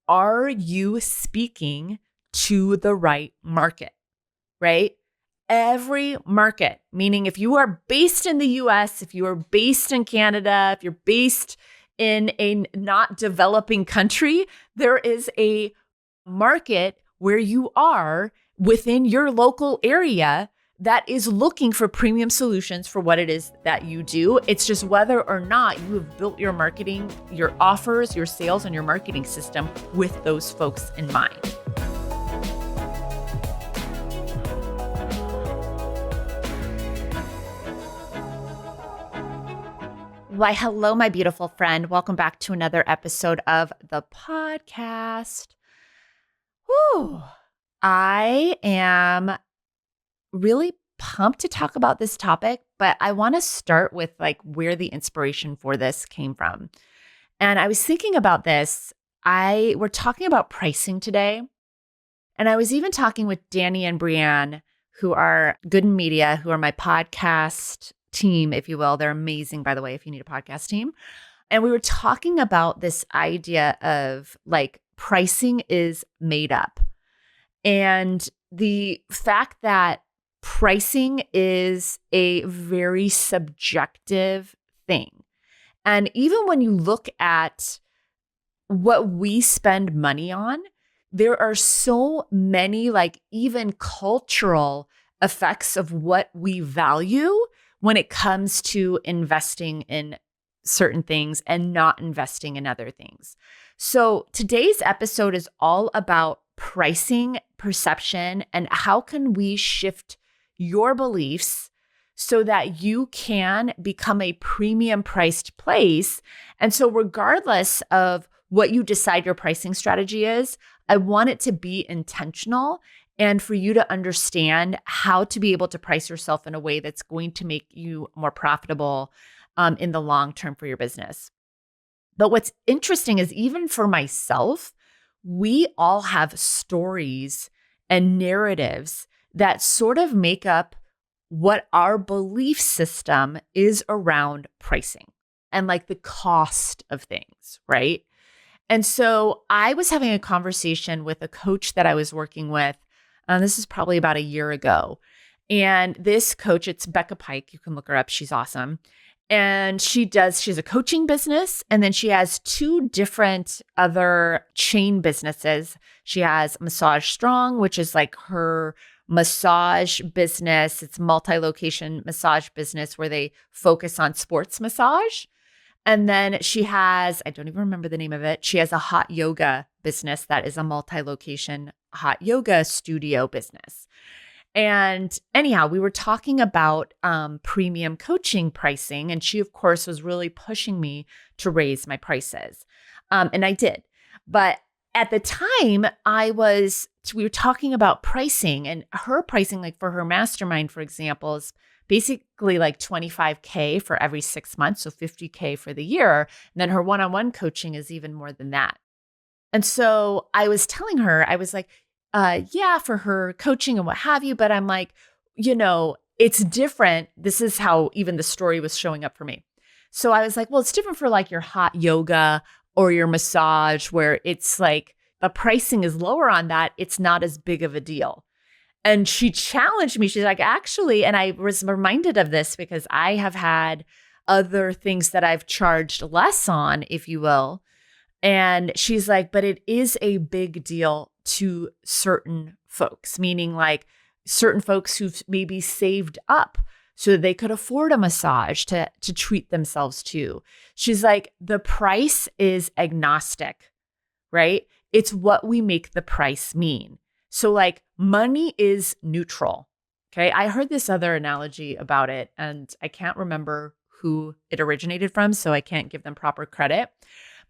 are you speaking to the right market, right? Every market, meaning if you are based in the US, if you are based in Canada, if you're based in a not developing country, there is a market where you are within your local area that is looking for premium solutions for what it is that you do. It's just whether or not you have built your marketing, your offers, your sales, and your marketing system with those folks in mind. Why, hello, my beautiful friend. Welcome back to another episode of the podcast. Whew. I am really pumped to talk about this topic, but I want to start with like where the inspiration for this came from. And I was thinking about this. We're talking about pricing today. And I was even talking with Danny and Brianne, who are Good in Media, who are my podcast team, if you will. They're amazing, by the way, if you need a podcast team. And we were talking about this idea of like pricing is made up. And the fact that pricing is a very subjective thing. And even when you look at what we spend money on, there are so many like even cultural effects of what we value when it comes to investing in certain things and not investing in other things. So today's episode is all about pricing perception and how can we shift your beliefs so that you can become a premium priced place. And so regardless of what you decide your pricing strategy is, I want it to be intentional and for you to understand how to be able to price yourself in a way that's going to make you more profitable in the long term for your business. But what's interesting is even for myself, we all have stories and narratives that sort of make up what our belief system is around pricing and like the cost of things, right? And so I was having a conversation with a coach that I was working with. This is probably about a year ago. And this coach, it's Becca Pike. You can look her up. She's awesome. And she has a coaching business. And then she has two different other chain businesses. She has Massage Strong, which is like her massage business. It's multi-location massage business where they focus on sports massage. And then she has, I don't even remember the name of it. She has a hot yoga business that is a multi-location hot yoga studio business. And anyhow, we were talking about premium coaching pricing. And she, of course, was really pushing me to raise my prices. And I did. But at the time, we were talking about pricing and her pricing, like for her mastermind, for example, is basically like $25K for every 6 months. So $50K for the year. And then her one-on-one coaching is even more than that. And so I was telling her, I was like, yeah, for her coaching and what have you. But I'm like, it's different. This is how even the story was showing up for me. So I was like, well, it's different for like your hot yoga or your massage where it's like the pricing is lower on that. It's not as big of a deal. And she challenged me. She's like, actually, and I was reminded of this because I have had other things that I've charged less on, if you will. And she's like, but it is a big deal to certain folks, meaning like certain folks who've maybe saved up so that they could afford a massage to treat themselves to. She's like, the price is agnostic, right? It's what we make the price mean. So like money is neutral. Okay. I heard this other analogy about it and I can't remember who it originated from, so I can't give them proper credit.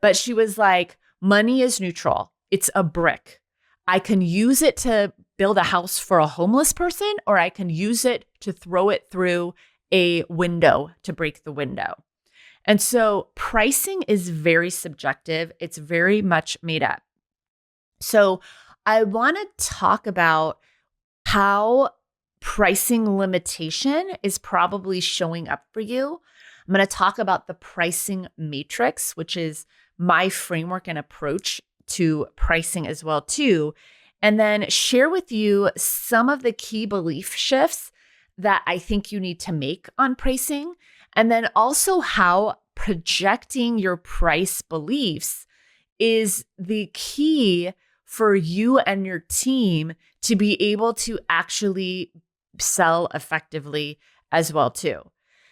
But she was like, money is neutral. It's a brick. I can use it to build a house for a homeless person, or I can use it to throw it through a window to break the window. And so pricing is very subjective. It's very much made up. So I want to talk about how pricing limitation is probably showing up for you. I'm going to talk about the pricing matrix, which is my framework and approach to pricing as well too, and then share with you some of the key belief shifts that I think you need to make on pricing, and then also how projecting your price beliefs is the key for you and your team to be able to actually sell effectively as well too.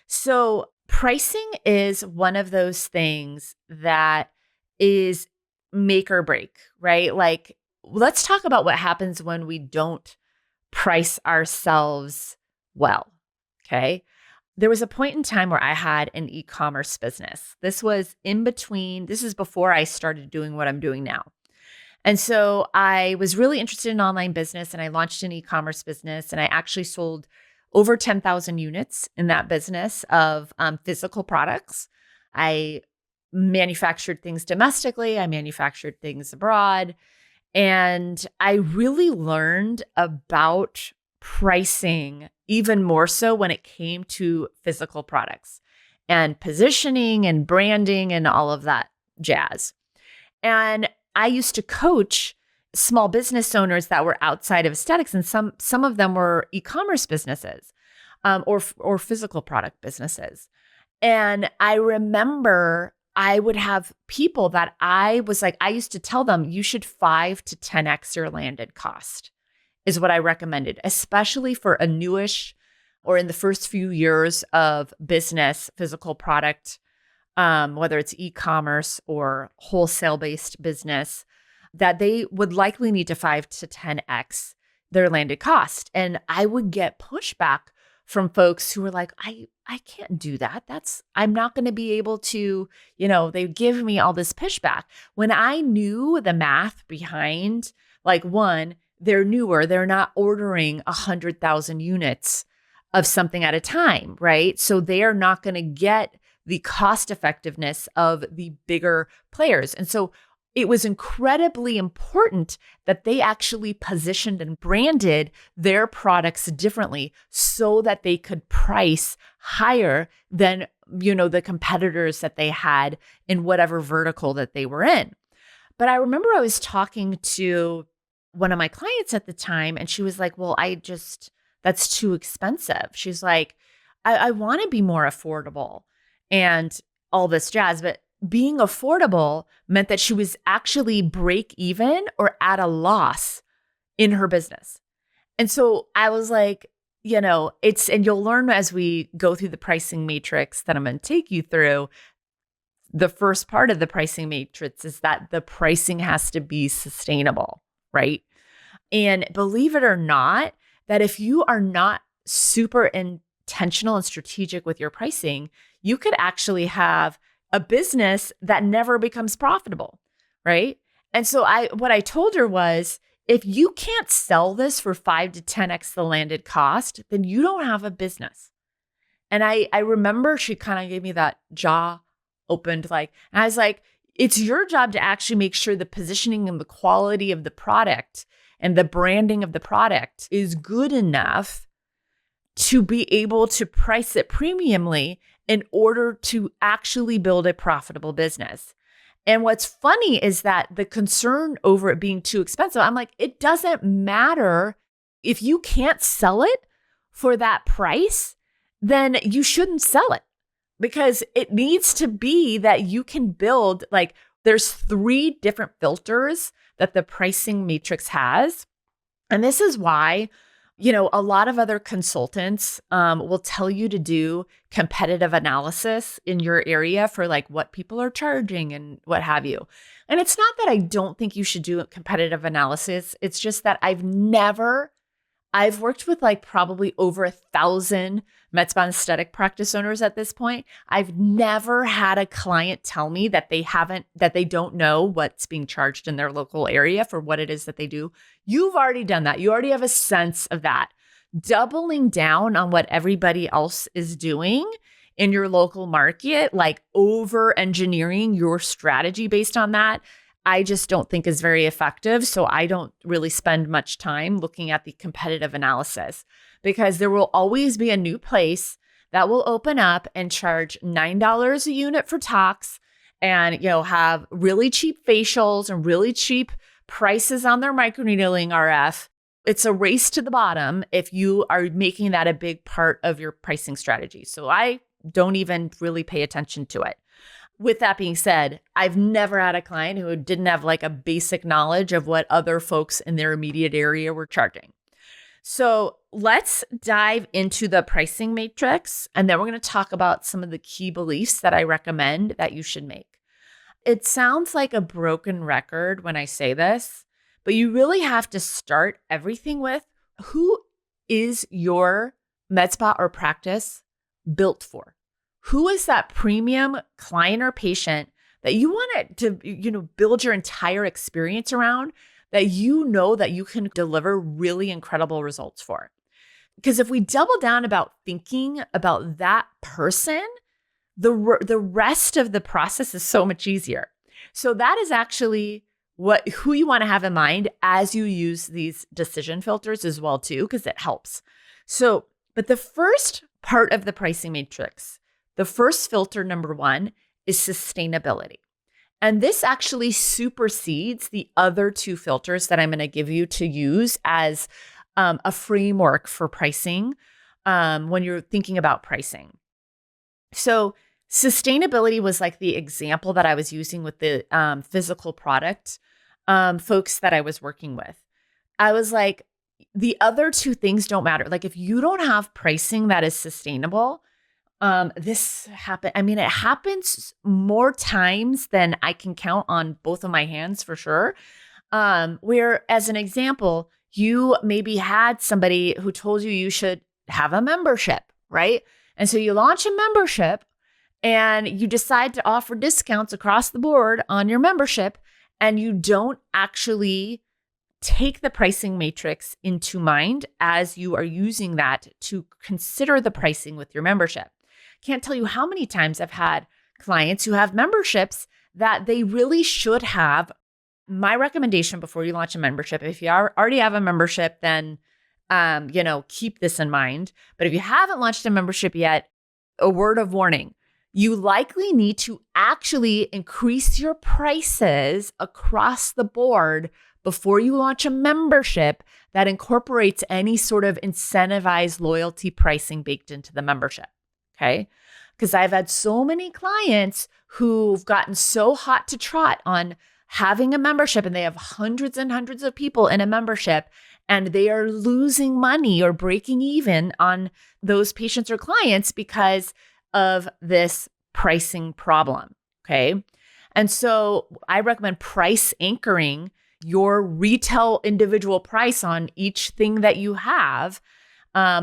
So pricing is one of those things that is make or break, right? Like, let's talk about what happens when we don't price ourselves well. Okay. There was a point in time where I had an e-commerce business. This is before I started doing what I'm doing now. And so I was really interested in online business and I launched an e-commerce business and I actually sold over 10,000 units in that business of physical products. I manufactured things domestically. I manufactured things abroad. And I really learned about pricing even more so when it came to physical products and positioning and branding and all of that jazz. And I used to coach small business owners that were outside of aesthetics, and some of them were e-commerce businesses or physical product businesses. And I remember I would have people that I used to tell them, you should 5 to 10x your landed cost is what I recommended, especially for a newish or in the first few years of business, physical product, whether it's e-commerce or wholesale-based business, that they would likely need to 5 to 10x their landed cost. And I would get pushback from folks who were like, I can't do that. I'm not going to be able to, they give me all this pushback. When I knew the math behind, like, one, they're newer, they're not ordering 100,000 units of something at a time, right? So they are not going to get the cost effectiveness of the bigger players. And so it was incredibly important that they actually positioned and branded their products differently so that they could price higher than, the competitors that they had in whatever vertical that they were in. But I remember I was talking to one of my clients at the time, and she was like, well, that's too expensive. She's like, I want to be more affordable and all this jazz, but being affordable meant that she was actually break even or at a loss in her business. And so I was like, and you'll learn as we go through the pricing matrix that I'm going to take you through. The first part of the pricing matrix is that the pricing has to be sustainable, right? And believe it or not, that if you are not super intentional and strategic with your pricing, you could actually have a business that never becomes profitable, right? And so what I told her was, if you can't sell this for 5 to 10x the landed cost, then you don't have a business. And I remember she kind of gave me that jaw opened, and I was like, it's your job to actually make sure the positioning and the quality of the product and the branding of the product is good enough to be able to price it premiumly in order to actually build a profitable business. And what's funny is that the concern over it being too expensive, I'm like, it doesn't matter. If you can't sell it for that price, then you shouldn't sell it, because it needs to be that you can build, there's 3 different filters that the pricing matrix has. And this is why, a lot of other consultants will tell you to do competitive analysis in your area for what people are charging and what have you. And it's not that I don't think you should do competitive analysis. It's just that I've worked with probably over 1,000 med spa aesthetic practice owners at this point. I've never had a client tell me that they don't know what's being charged in their local area for what it is that they do. You've already done that. You already have a sense of that. Doubling down on what everybody else is doing in your local market, over engineering your strategy based on that, I just don't think is very effective. So I don't really spend much time looking at the competitive analysis, because there will always be a new place that will open up and charge $9 a unit for tox and, have really cheap facials and really cheap prices on their microneedling RF. It's a race to the bottom if you are making that a big part of your pricing strategy. So I don't even really pay attention to it. With that being said, I've never had a client who didn't have like a basic knowledge of what other folks in their immediate area were charging. So let's dive into the pricing matrix, and then we're going to talk about some of the key beliefs that I recommend that you should make. It sounds like a broken record when I say this, but you really have to start everything with who is your med spa or practice built for? Who is that premium client or patient that you want it to, build your entire experience around, that that you can deliver really incredible results for? Because if we double down about thinking about that person, the rest of the process is so much easier. So that is actually who you want to have in mind as you use these decision filters as well too, because it helps. So, but the first part of the pricing matrix, the first filter, number one, is sustainability. And this actually supersedes the other two filters that I'm going to give you to use as a framework for pricing when you're thinking about pricing. So sustainability was like the example that I was using with the physical product folks that I was working with. I was like, the other two things don't matter. Like if you don't have pricing that is sustainable, this happen. I mean, it happens more times than I can count on both of my hands for sure. Where, as an example, you maybe had somebody who told you should have a membership, right? And so you launch a membership and you decide to offer discounts across the board on your membership, and you don't actually take the pricing matrix into mind as you are using that to consider the pricing with your membership. Can't tell you how many times I've had clients who have memberships that they really should have. My recommendation before you launch a membership, if you already have a membership, then keep this in mind. But if you haven't launched a membership yet, a word of warning, you likely need to actually increase your prices across the board before you launch a membership that incorporates any sort of incentivized loyalty pricing baked into the membership. Okay. Because I've had so many clients who've gotten so hot to trot on having a membership, and they have hundreds and hundreds of people in a membership, and they are losing money or breaking even on those patients or clients because of this pricing problem. Okay. And so I recommend price anchoring your retail individual price on each thing that you have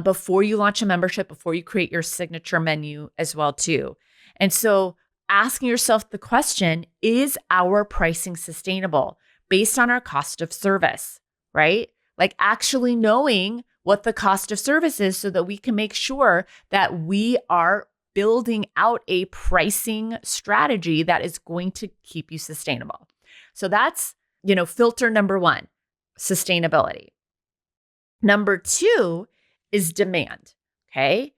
before you launch a membership, before you create your signature menu as well too. And so asking yourself the question, is our pricing sustainable based on our cost of service, right? Like actually knowing what the cost of service is so that we can make sure that we are building out a pricing strategy that is going to keep you sustainable. So that's, filter number one, sustainability. Number two is demand. Okay.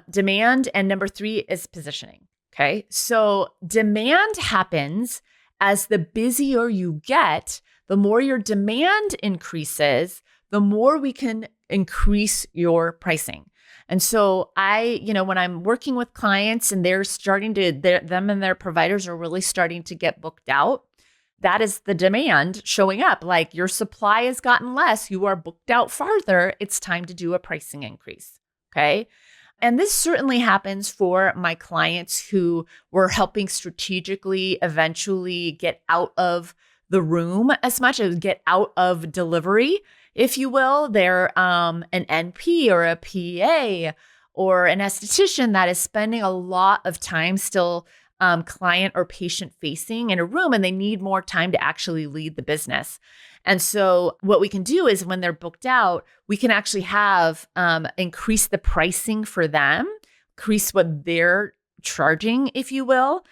Demand. And number three is positioning. Okay. So demand happens as the busier you get, the more your demand increases, the more we can increase your pricing. And so when I'm working with clients and they're starting to, them and their providers are really starting to get booked out, that is the demand showing up. Like your supply has gotten less, you are booked out farther, it's time to do a pricing increase. Okay. And this certainly happens for my clients who were helping strategically eventually get out of the room as much as get out of delivery, if you will. They're an NP or a PA or an esthetician that is spending a lot of time still client or patient facing in a room, and they need more time to actually lead the business. And so what we can do is when they're booked out, we can actually have increase the pricing for them, increase what they're charging, if you will.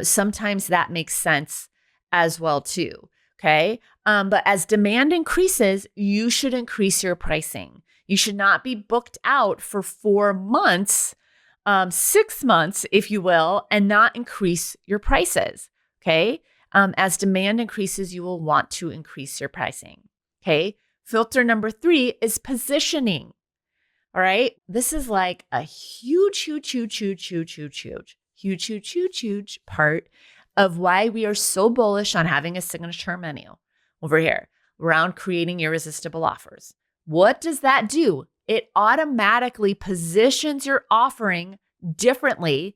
Sometimes that makes sense as well too. Okay. But as demand increases, you should increase your pricing. You should not be booked out for 4 months 6 months, if you will, and not increase your prices. Okay. As demand increases, you will want to increase your pricing. Okay. Filter number 3 is positioning. All right. This is like a huge part of why we are so bullish on having a signature menu over here around creating irresistible offers. What does that do? It automatically positions your offering differently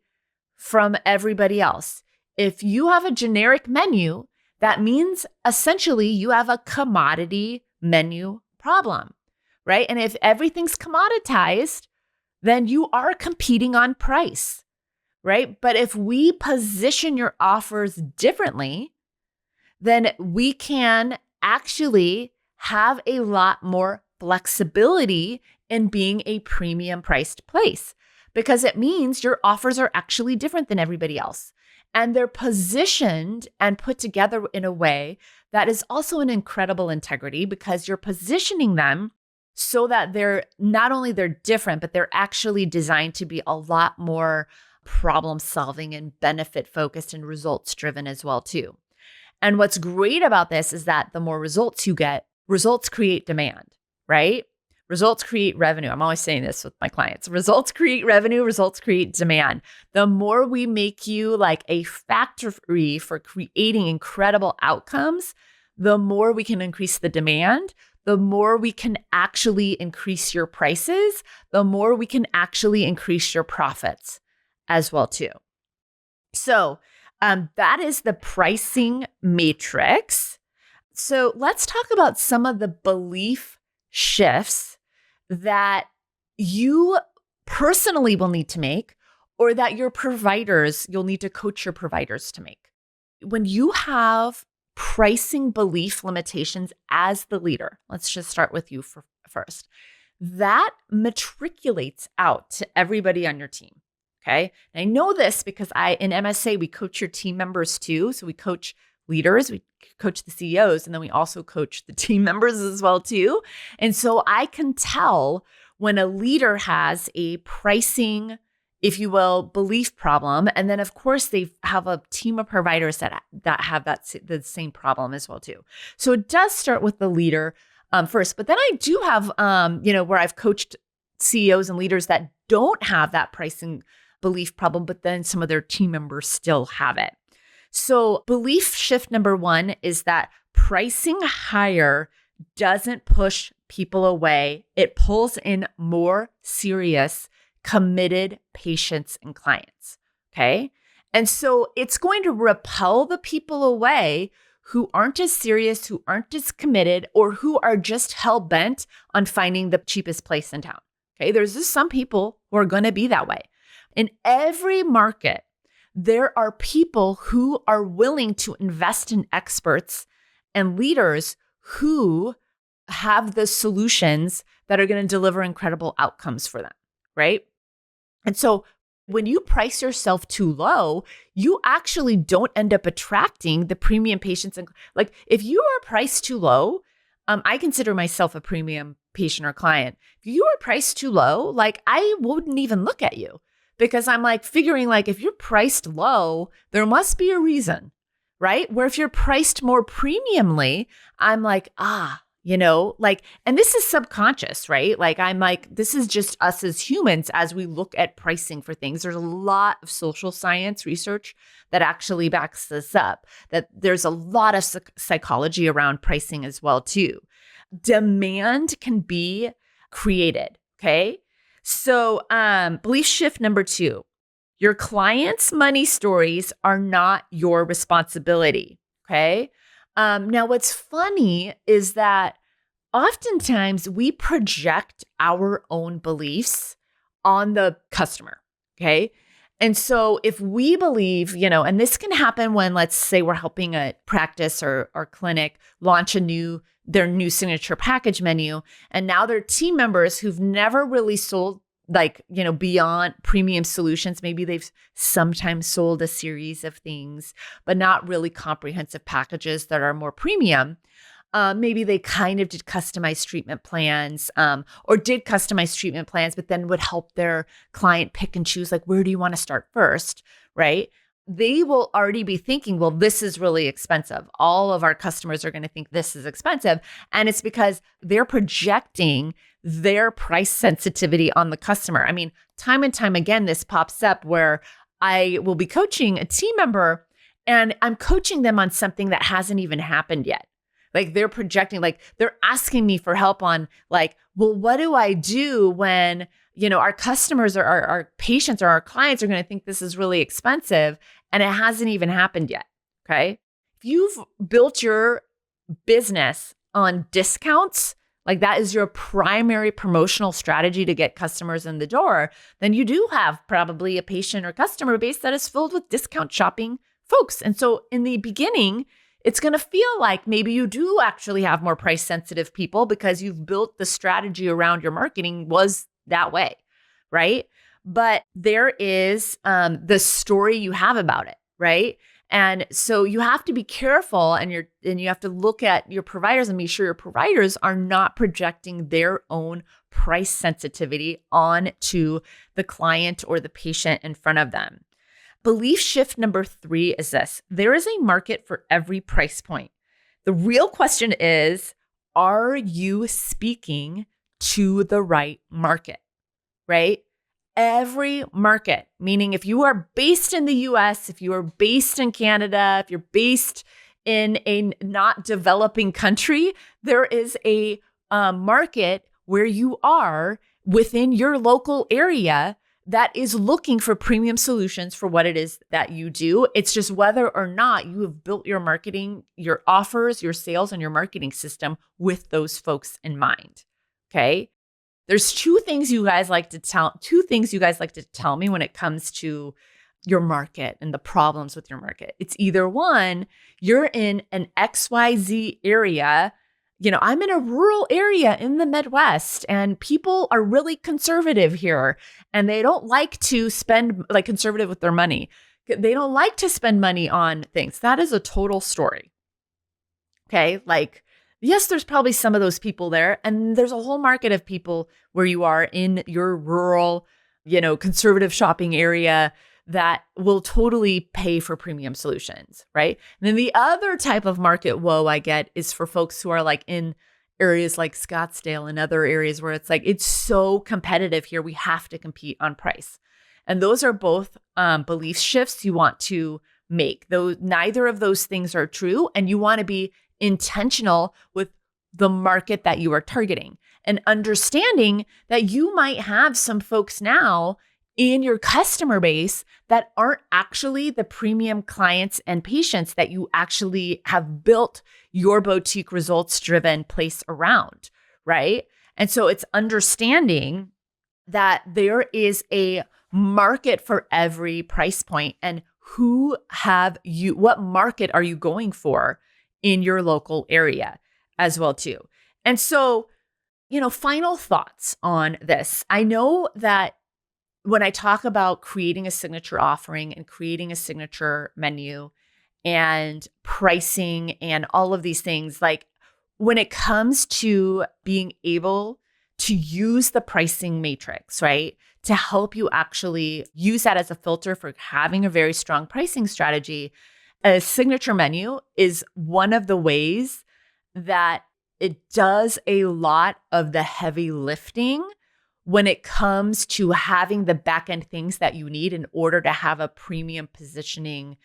from everybody else. If you have a generic menu, that means essentially you have a commodity menu problem, right? And if everything's commoditized, then you are competing on price, right? But if we position your offers differently, then we can actually have a lot more flexibility in being a premium priced place, because it means your offers are actually different than everybody else. And they're positioned and put together in a way that is also an incredible integrity, because you're positioning them so that they're different, but they're actually designed to be a lot more problem solving and benefit focused and results driven as well too. And what's great about this is that the more results you get, results create demand, right? Results create revenue. I'm always saying this with my clients. Results create revenue, results create demand. The more we make you like a factory for creating incredible outcomes, the more we can increase the demand, the more we can actually increase your prices, the more we can actually increase your profits as well too. So that is the pricing matrix. So let's talk about some of the belief shifts that you personally will need to make, or that you'll need to coach your providers to make. When you have pricing belief limitations as the leader, let's just start with you first, that matriculates out to everybody on your team. Okay. And I know this because in MSA, we coach your team members too. So we coach leaders, we coach the CEOs, and then we also coach the team members as well too. And so I can tell when a leader has a pricing, if you will, belief problem. And then of course they have a team of providers that have the same problem as well too. So it does start with the leader first, but then I do have, where I've coached CEOs and leaders that don't have that pricing belief problem, but then some of their team members still have it. So belief shift number 1 is that pricing higher doesn't push people away. It pulls in more serious, committed patients and clients. Okay. And so it's going to repel the people away who aren't as serious, who aren't as committed, or who are just hell-bent on finding the cheapest place in town. Okay. There's just some people who are going to be that way. In every market, there are people who are willing to invest in experts and leaders who have the solutions that are going to deliver incredible outcomes for them, right? And so when you price yourself too low, you actually don't end up attracting the premium patients. And like if you are priced too low, I consider myself a premium patient or client. If you are priced too low, like I wouldn't even look at you. Because I'm like figuring like if you're priced low, there must be a reason, right? Where if you're priced more premiumly, I'm like, and this is subconscious, right? Like I'm like, this is just us as humans as we look at pricing for things. There's a lot of social science research that actually backs this up, that there's a lot of psychology around pricing as well too. Demand can be created, okay? So belief shift number 2, your clients' money stories are not your responsibility, okay? Now, what's funny is that oftentimes we project our own beliefs on the customer, okay? And so if we believe, and this can happen when, let's say we're helping a practice or clinic launch their new signature package menu. And now their team members who've never really sold beyond premium solutions. Maybe they've sometimes sold a series of things, but not really comprehensive packages that are more premium. Maybe they kind of did customized treatment plans, or did customized treatment plans, but then would help their client pick and choose, like, where do you want to start first, right? They will already be thinking, well, this is really expensive. All of our customers are going to think this is expensive. And it's because they're projecting their price sensitivity on the customer. I mean, time and time again, this pops up where I will be coaching a team member and I'm coaching them on something that hasn't even happened yet. Like they're projecting, like they're asking me for help on like, well, what do I do when, our customers or our patients or our clients are going to think this is really expensive and it hasn't even happened yet. Okay. If you've built your business on discounts, like that is your primary promotional strategy to get customers in the door, then you do have probably a patient or customer base that is filled with discount shopping folks. And so in the beginning, it's going to feel like maybe you do actually have more price sensitive people because you've built the strategy around your marketing was that way, right? But there is the story you have about it, right? And so you have to be careful and you have to look at your providers and make sure your providers are not projecting their own price sensitivity onto the client or the patient in front of them. Belief shift number 3 is this: there is a market for every price point. The real question is, are you speaking to the right market, right? Every market, meaning if you are based in the US, if you are based in Canada, if you're based in a not developing country, there is a market where you are within your local area that is looking for premium solutions for what it is that you do. It's just whether or not you have built your marketing, your offers, your sales, and your marketing system with those folks in mind. Okay. There's two things you guys like to tell me when it comes to your market and the problems with your market. It's either one, you're in an XYZ area. I'm in a rural area in the Midwest and people are really conservative here and they don't like to spend, like, conservative with their money. They don't like to spend money on things. That is a total story. Okay. Like, yes, there's probably some of those people there. And there's a whole market of people where you are in your rural, conservative shopping area that will totally pay for premium solutions, right? And then the other type of market woe I get is for folks who are like in areas like Scottsdale and other areas where it's like, it's so competitive here, we have to compete on price. And those are both belief shifts you want to make. Though neither of those things are true, and you want to be intentional with the market that you are targeting and understanding that you might have some folks now in your customer base that aren't actually the premium clients and patients that you actually have built your boutique results driven place around, right? And so it's understanding that there is a market for every price point and what market are you going for in your local area as well too. And so, final thoughts on this. I know that when I talk about creating a signature offering and creating a signature menu and pricing and all of these things, like when it comes to being able to use the pricing matrix, right, to help you actually use that as a filter for having a very strong pricing strategy, a signature menu is one of the ways that it does a lot of the heavy lifting when it comes to having the back-end things that you need in order to have a premium positioning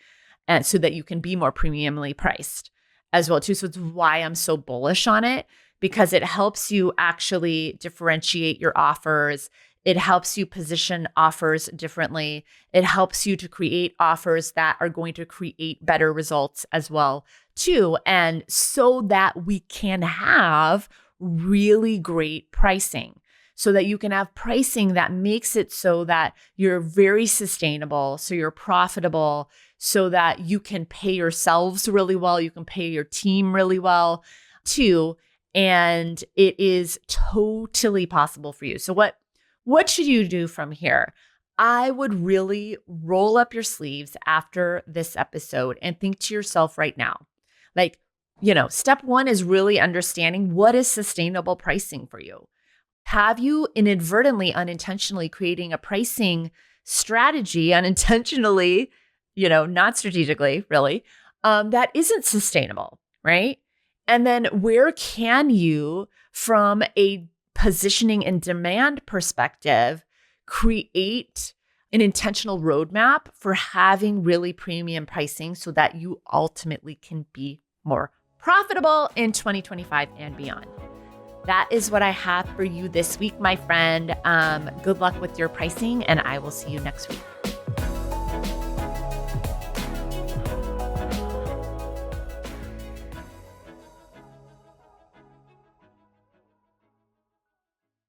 and so that you can be more premiumly priced as well too. So it's why I'm so bullish on it, because it helps you actually differentiate your offers. It helps you position offers differently. It helps you to create offers that are going to create better results as well too. And so that we can have really great pricing, so that you can have pricing that makes it so that you're very sustainable, so you're profitable, so that you can pay yourselves really well, you can pay your team really well too, and it is totally possible for you. So what should you do from here? I would really roll up your sleeves after this episode and think to yourself right now, like, step one is really understanding what is sustainable pricing for you. Have you inadvertently, unintentionally creating a pricing strategy, unintentionally, not strategically, really, that isn't sustainable, right? And then where can you, from a positioning and demand perspective, create an intentional roadmap for having really premium pricing so that you ultimately can be more profitable in 2025 and beyond. That is what I have for you this week, my friend. Good luck with your pricing, and I will see you next week.